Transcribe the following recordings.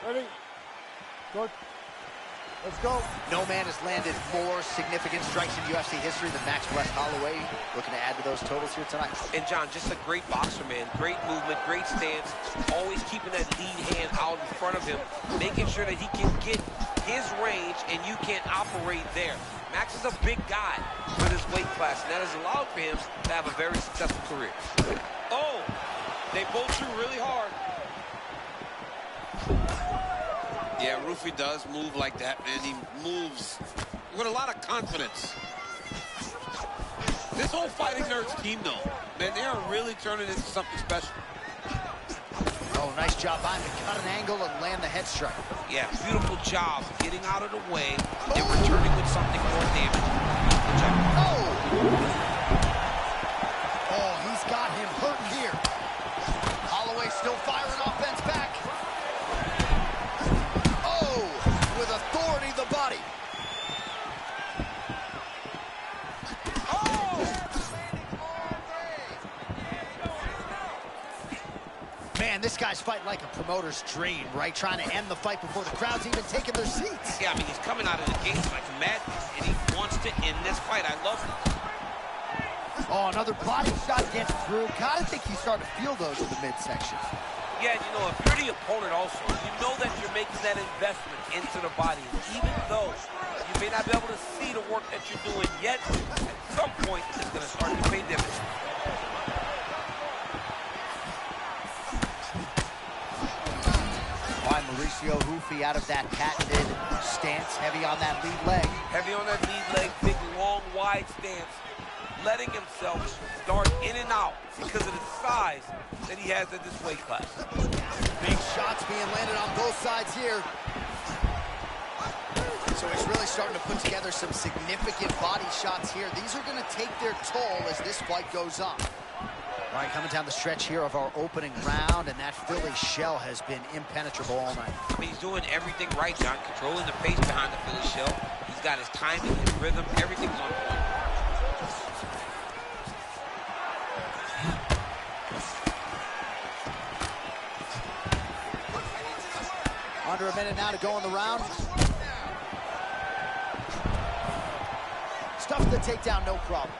Ready? Good. Let's go. No man has landed more significant strikes in UFC history than Max Holloway. Looking to add to those totals here tonight. And John, just a great boxer, man. Great movement, great stance. Always keeping that lead hand out in front of him, making sure that he can get his range and you can't operate there. Max is a big guy for this weight class, and that has allowed for him to have a very successful career. Oh, they both threw really hard. Yeah, Rufy does move like that, man. He moves with a lot of confidence. This whole Fighting Nerds team, though, man, they are really turning into something special. Oh, nice job on to cut an angle and land the head strike. Yeah, beautiful job getting out of the way and returning with something more damaging. Beautiful job. Oh, he's got him hurt here. Holloway still firing offense back. With authority, the body. Oh! Man, this guy's fighting like a promoter's dream, right? Trying to end the fight before the crowd's even taking their seats. Yeah, I mean, he's coming out of the gates like madness, and he wants to end this fight. I love it. Oh, another body shot gets through. Gotta think he's starting to feel those in the midsection. Yeah, you know, if you're the opponent also, you know that you're making that investment into the body. And even though you may not be able to see the work that you're doing yet, at some point, it's going to start to pay dividends. All right, Mauricio Rufy out of that patented stance, heavy on that lead leg. Heavy on that lead leg, big, long, wide stance, letting himself start in and out because of the size that he has at this weight class. Big shots being landed on both sides here. So he's really starting to put together some significant body shots here. These are going to take their toll as this fight goes on. All right, coming down the stretch here of our opening round, and that Philly shell has been impenetrable all night. I mean, he's doing everything right, John. Controlling the pace behind the Philly shell. He's got his timing, his rhythm, everything's on point. Under a minute now to go in the round. Stuffed the takedown, no problem.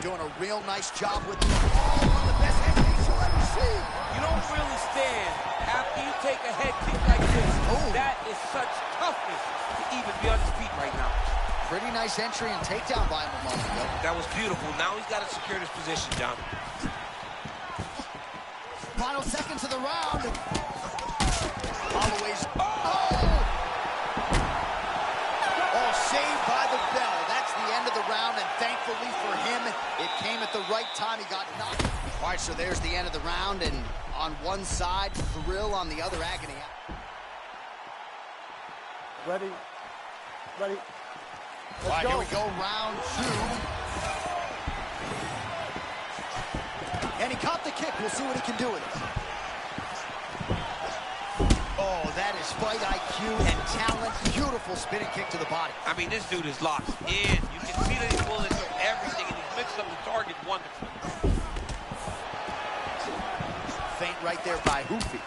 Doing a real nice job with one of the best head kicks you'll ever see. You don't really stand after you take a head kick like this. Oh. That is such toughness to even be on his feet right now. Pretty nice entry and takedown by him a moment ago. That was beautiful. Now he's got to secure this position, John. Final seconds of the round. Holloway's. Oh, saved by the bell. That's the end of the round, and thankfully for him, it came at the right time. He got knocked. All right, so there's the end of the round, and on one side, thrill, on the other, agony. Ready? Ready? All right, here we go, round two. And he caught the kick. We'll see what he can do with it. Oh, that is fight IQ and talent. Beautiful spinning kick to the body. I mean, this dude is locked in. You can see that he's willing to do everything, and he's mixed up the target wonderfully. Feint right there by Rufy.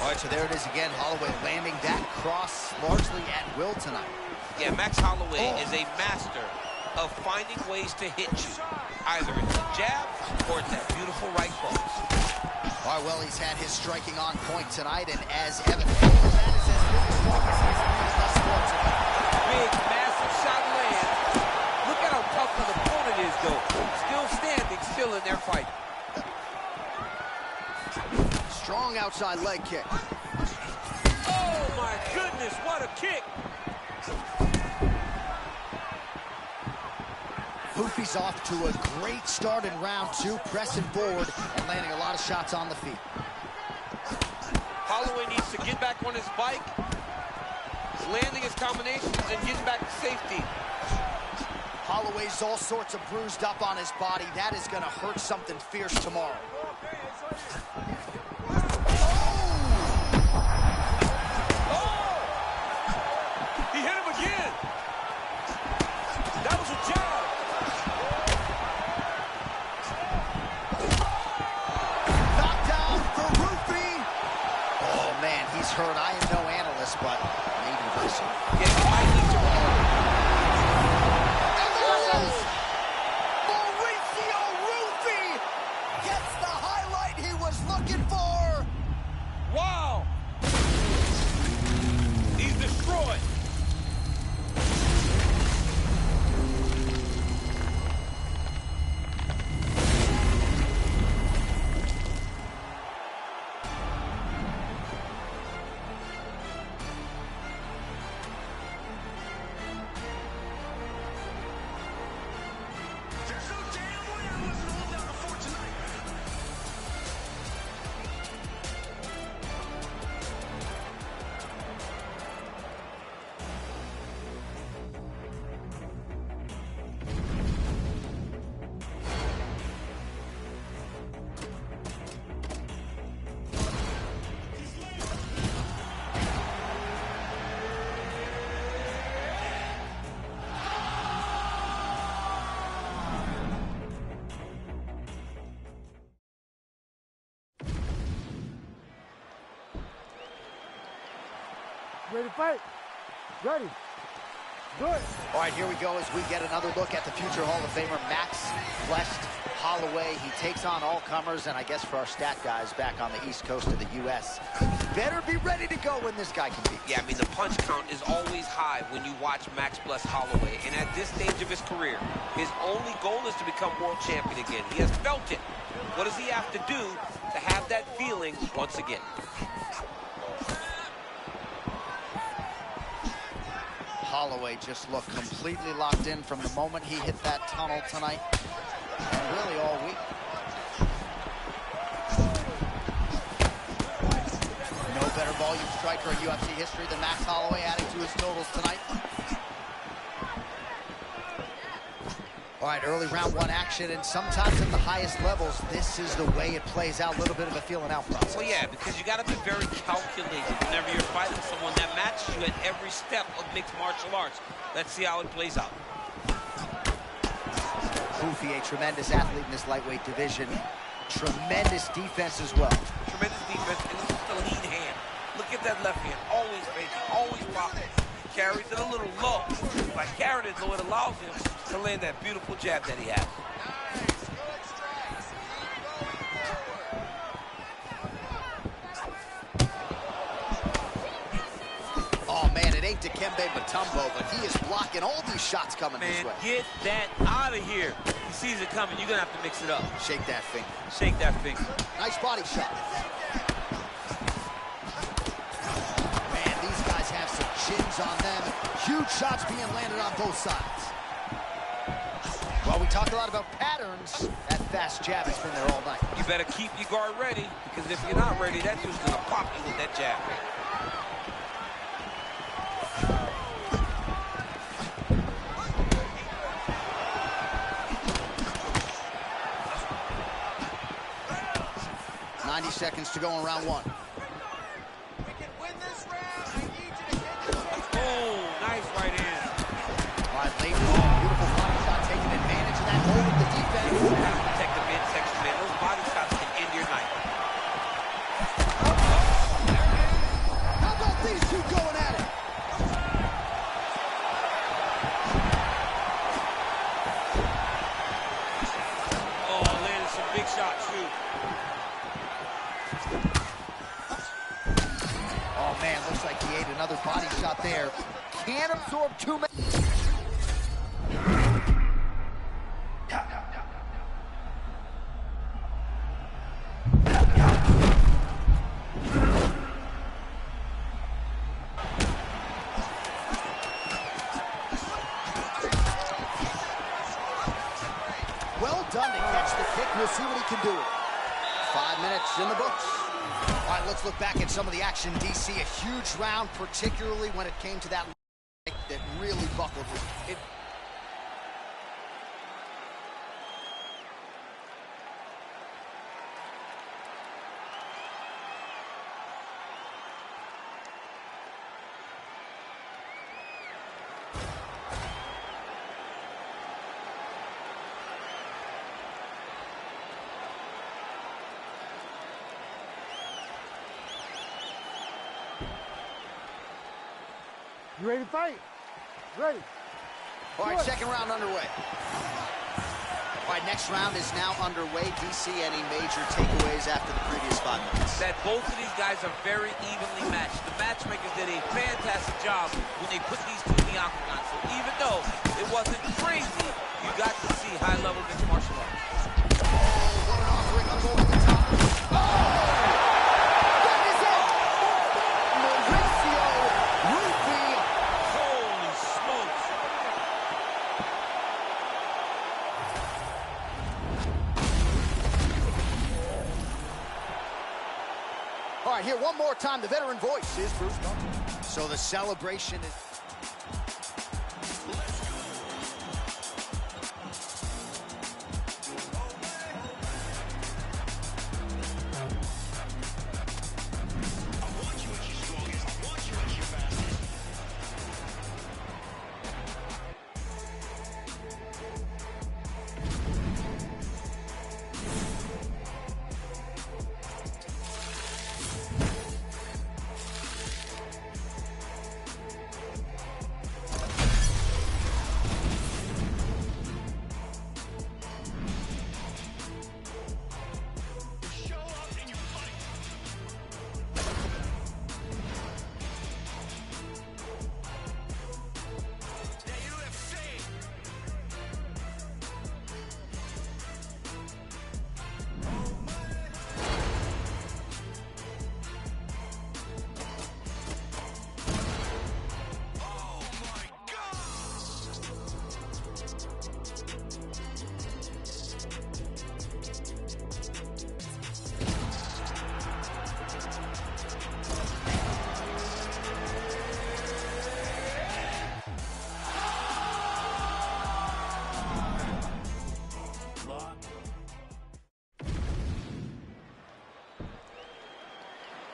All right, so there it is again. Holloway landing that cross largely at will tonight. Yeah, Max Holloway is a master of finding ways to hit you. Either it's a jab or it's that beautiful right cross. All right, well, he's had his striking on point tonight, and as evident, that is as good a strike as he's made thus far tonight. Big, massive shot lands. Look at how tough his opponent is, though. Still standing, still in their fight. Strong outside leg kick. Oh, my goodness, what a kick. Rufy's off to a great start in round two, pressing forward and landing a lot of shots on the feet. Holloway needs to get back on his bike, landing his combinations and getting back to safety. Holloway's all sorts of bruised up on his body. That is going to hurt something fierce tomorrow. He hit him again. That was a jab. Yeah, you might need to... And there it is! Mauricio Rufy gets the highlight he was looking for! Wow! He's destroyed. Ready to fight? Ready. Good. All right, here we go as we get another look at the future Hall of Famer, Max Blessed Holloway. He takes on all comers, and I guess for our stat guys back on the East Coast of the U.S., better be ready to go when this guy competes. Yeah, I mean, the punch count is always high when you watch Max Blessed Holloway. And at this stage of his career, his only goal is to become world champion again. He has felt it. What does he have to do to have that feeling once again? Holloway just looked completely locked in from the moment he hit that tunnel tonight, and really all week. No better volume striker in UFC history than Max Holloway, adding to his totals tonight. All right, early round one action, and sometimes at the highest levels, this is the way it plays out, a little bit of a feeling out process. Well, yeah, because you got to be very calculated whenever you're fighting someone that matches you at every step of mixed martial arts. Let's see how it plays out. Rufy, a tremendous athlete in this lightweight division. Tremendous defense as well. Tremendous defense, and this is the lead hand. Look at that left hand, always facing, always popping. Carries it a little low. If I carried it low, it allows him to land that beautiful jab that he has. Oh, man, it ain't Dikembe Mutombo, but he is blocking all these shots coming his way. Get that out of here. He sees it coming. You're going to have to mix it up. Shake that finger. Shake that finger. Nice body shot. Man, these guys have some chins on them. Huge shots being landed on both sides. Well, we talk a lot about patterns. That fast jab has been there all night. You better keep your guard ready, because if you're not ready, that dude's going to pop you with that jab. Seconds to go in round one. We can win this round. I need you to get your... Oh, nice right hand. All right, late ball, beautiful body shot, taking advantage of that hole with the defense. You have to protect the midsection, man. Those body shots can end your night. How about these two going at it? Oh, landed some big shots, too. Oh, man, looks like he ate another body shot there. Can't absorb too many. Well done to catch the kick. We'll see what he can do with it. 5 minutes in the books. All right, let's look back at some of the action, DC. A huge round, particularly when it came to that that really buckled it. You ready to fight? Ready. All right, second round underway. All right, next round is now underway. DC, any major takeaways after the previous 5 minutes? That both of these guys are very evenly matched. The matchmakers did a fantastic job when they put these two in the octagon. So even though it wasn't crazy, you got to see high-level mixed martial arts. What an offering up over the top. Oh! That is it! Mauricio Rufy. Holy smokes. All right, here one more time. The veteran voice is Bruce Buffer. So the celebration is...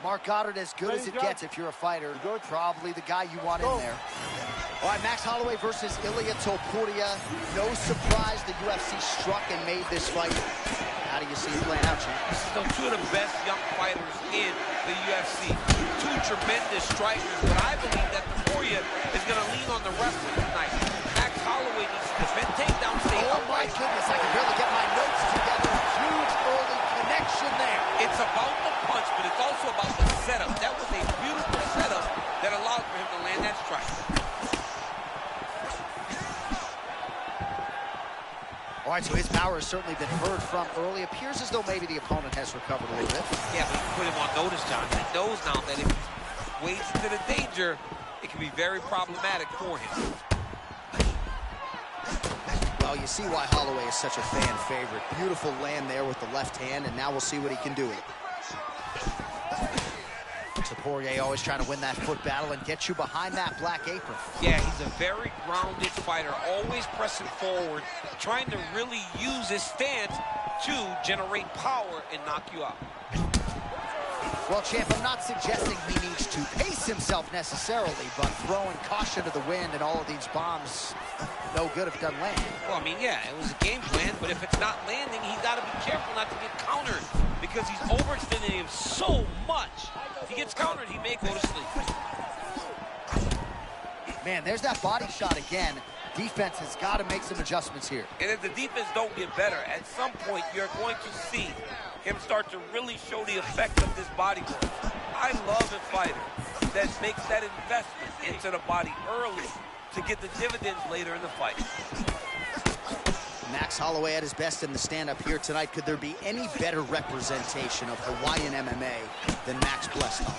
Mark Goddard, as good as it gets if you're a fighter. Probably the guy you want in there. All right, Max Holloway versus Ilia Topuria. No surprise the UFC struck and made this fight. How do you see it playing out, champ? This is two of the best young fighters in the UFC. Two tremendous strikers, but I believe that Topuria is going to lean on the wrestling tonight. Max Holloway needs to defend takedown, stay Oh upright. my goodness, I can barely get my notes together. Huge early connection there. It's about the punch, but it's also about the setup. That was a beautiful setup that allowed for him to land that strike. All right, so his power has certainly been heard from early. Appears as though maybe the opponent has recovered a little bit. Yeah, but you put him on notice, John. He knows now that if he wades into the danger, it can be very problematic for him. Well, you see why Holloway is such a fan favorite. Beautiful land there with the left hand, and now we'll see what he can do with it. So Poirier always trying to win that foot battle and get you behind that black apron. Yeah, he's a very grounded fighter, always pressing forward, trying to really use his stance to generate power and knock you out. Well, champ, I'm not suggesting he needs to pace himself necessarily, but throwing caution to the wind and all of these bombs, no good if it doesn't land. Well, I mean, yeah, it was a game plan, but if it's not landing, he's got to be careful not to get countered because he's overextending him so much. If he gets countered, he may go to sleep. Man, there's that body shot again. Defense has got to make some adjustments here. And if the defense don't get better, at some point you're going to see him start to really show the effect of this body work. I love a fighter that makes that investment into the body early to get the dividends later in the fight. Max Holloway at his best in the stand-up here tonight. Could there be any better representation of Hawaiian MMA than Max blessed on?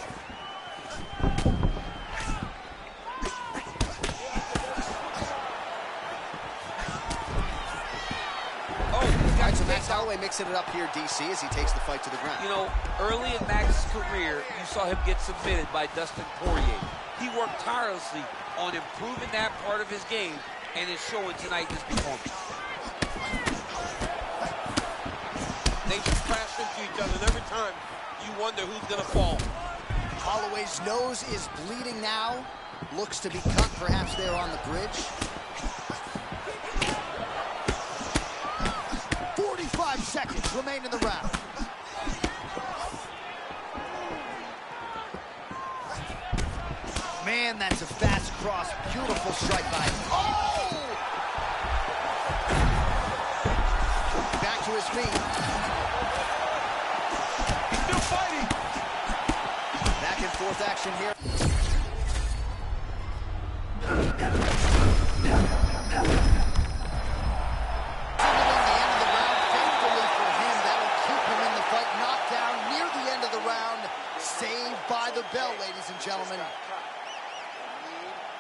So Max Holloway mixing it up here, DC, as he takes the fight to the ground. You know, early in Max's career, you saw him get submitted by Dustin Poirier. He worked tirelessly on improving that part of his game, and it's showing tonight in his performance. They just crash into each other, and every time you wonder who's going to fall. Holloway's nose is bleeding now. Looks to be cut, perhaps there on the bridge. 45 seconds remain in the round. Man, that's a fast cross. Beautiful strike by him. Oh! Back to his feet. He's still fighting. Back and forth action here. Saved by the bell, ladies and gentlemen.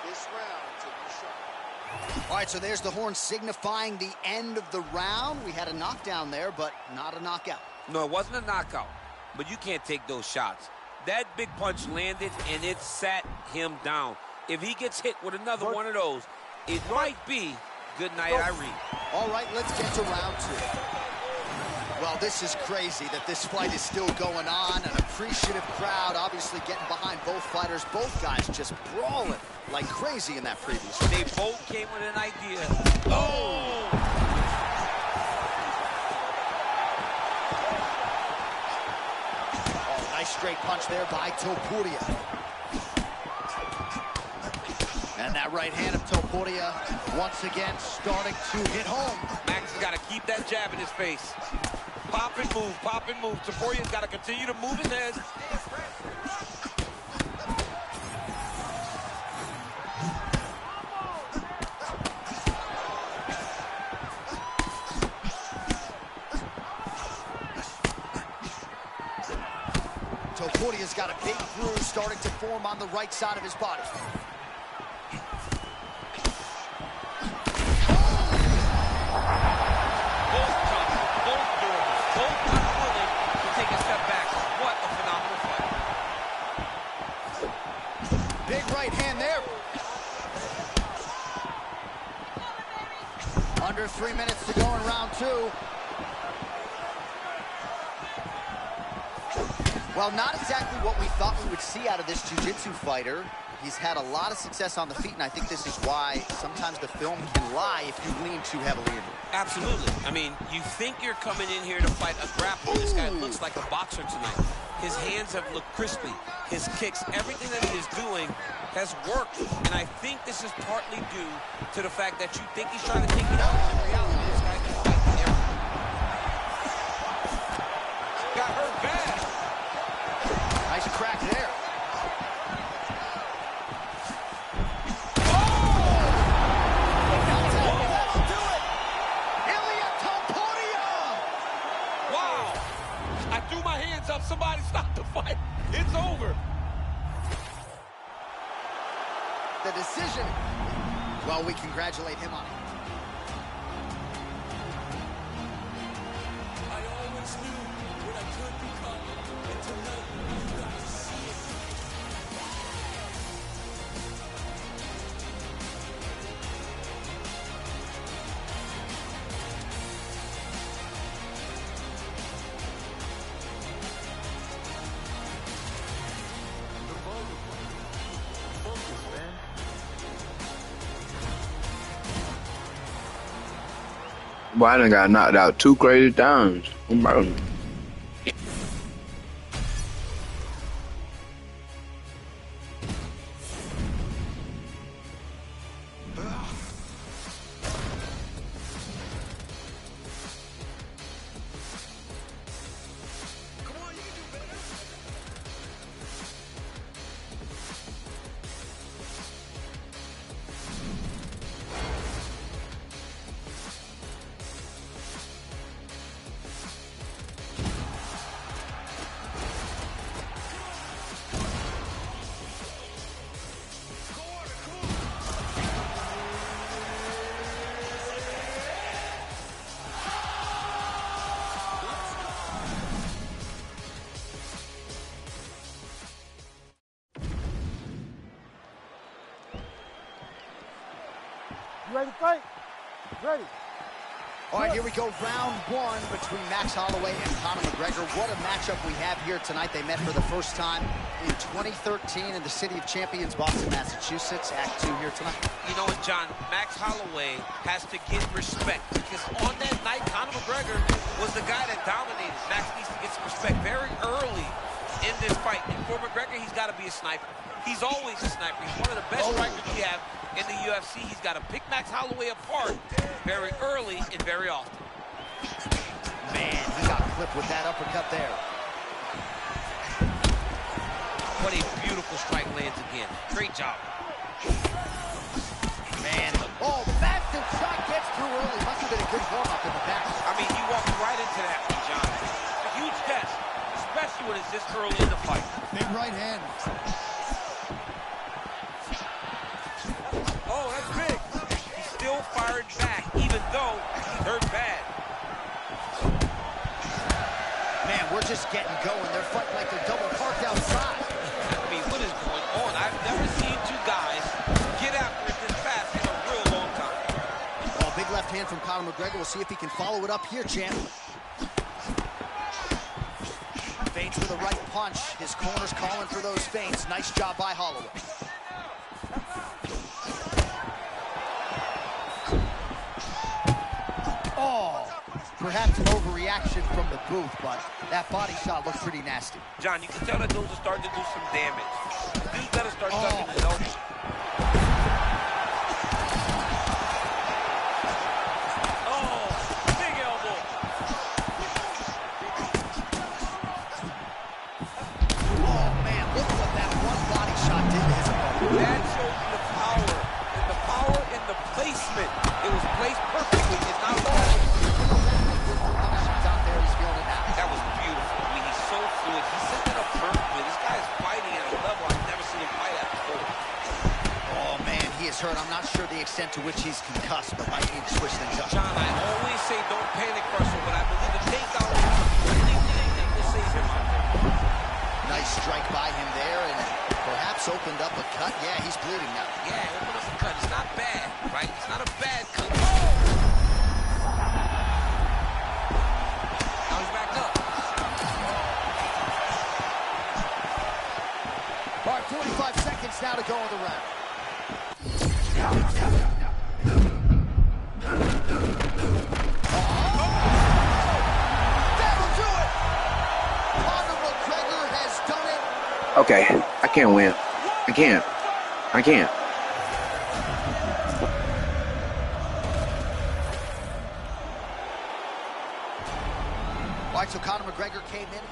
This round to be shot. All right, so there's the horn signifying the end of the round. We had a knockdown there, but not a knockout. No, it wasn't a knockout, but you can't take those shots. That big punch landed, and it sat him down. If he gets hit with another one of those, it might be good night, Irene. All right, let's get to round two. Well, this is crazy that this fight is still going on. An appreciative crowd obviously getting behind both fighters. Both guys just brawling like crazy in that previous fight. They both came with an idea. Oh! Oh, nice straight punch there by Topuria. And that right hand of Topuria once again starting to hit home. Max has got to keep that jab in his face. Pop and move, pop and move. Topuria's got to continue to move his head. Topuria's got a big bruise starting to form on the right side of his body. Under 3 minutes to go in round two. Well, not exactly what we thought we would see out of this jiu-jitsu fighter. He's had a lot of success on the feet, and I think this is why sometimes the film can lie if you lean too heavily into it. Absolutely. I mean, you think you're coming in here to fight a grappler. This guy looks like a boxer tonight. His hands have looked crispy. His kicks, everything that he is doing has worked. And I think this is partly due to the fact that you think he's trying to take it out. In reality, this guy can fight everything. Got hurt bad. Nice crack there. Somebody stop the fight. It's over. The decision. Well, we congratulate him on it. I always knew what I could become, and tonight you got to see it. Boy, I done got knocked out 2 crazy times. Bro. You ready to fight? Ready. All right, here we go. Round one between Max Holloway and Conor McGregor. What a matchup we have here tonight. They met for the first time in 2013 in the city of champions, Boston, Massachusetts. Act 2 here tonight. You know what, John? Max Holloway has to get respect because on that night, Conor McGregor was the guy that dominated. Max needs to get some respect very early in this fight. And for McGregor, he's got to be a sniper. He's always a sniper. He's one of the best strikers we have in the UFC. He's got to pick Max Holloway apart very early and very often. Man, he got clipped with that uppercut there. What a beautiful strike lands again. Great job. Man, massive shot gets through early. Must have been a good warm-up in the back. I mean, he walked right into that one, John. A huge test, especially when it's this early in the fight. Big right hand. Oh, that's big. He still fired back, even though he hurt bad. Man, we're just getting going. They're fighting like they're double parked outside. I mean, what is going on? I've never seen two guys get after it this fast in a real long time. Oh, big left hand from Conor McGregor. We'll see if he can follow it up here, champ. Feints with a right punch. His corner's calling for those feints. Nice job by Holloway. Oh, perhaps an overreaction from the booth, but that body shot looked pretty nasty. John, you can tell that those are starting to do some damage. Dude's got to start tucking his elbows. Oh, big elbow. Oh, man, look what that one body shot did to his opponent. That shows you the power and the placement. It was placed perfectly. It's not wrong. That was beautiful. I mean, he's so fluid. He set that up perfectly. This guy is fighting at a level I've never seen him fight at before. Oh, man, he is hurt. I'm not sure the extent to which he's concussed, but might need to switch things up. John, I always say don't panic, Russell, but I believe the takedown is the only thing that will save him out there. Nice strike by him there, and perhaps opened up a cut. Yeah, he's bleeding now. Yeah, open up a cut. It's not bad, right? It's not a bad cut. Now he's back up. All right, 45 seconds now to go in the round. That'll do it! Conor McGregor has done it. Okay, I can't win. I can't. All right, so Conor McGregor came in.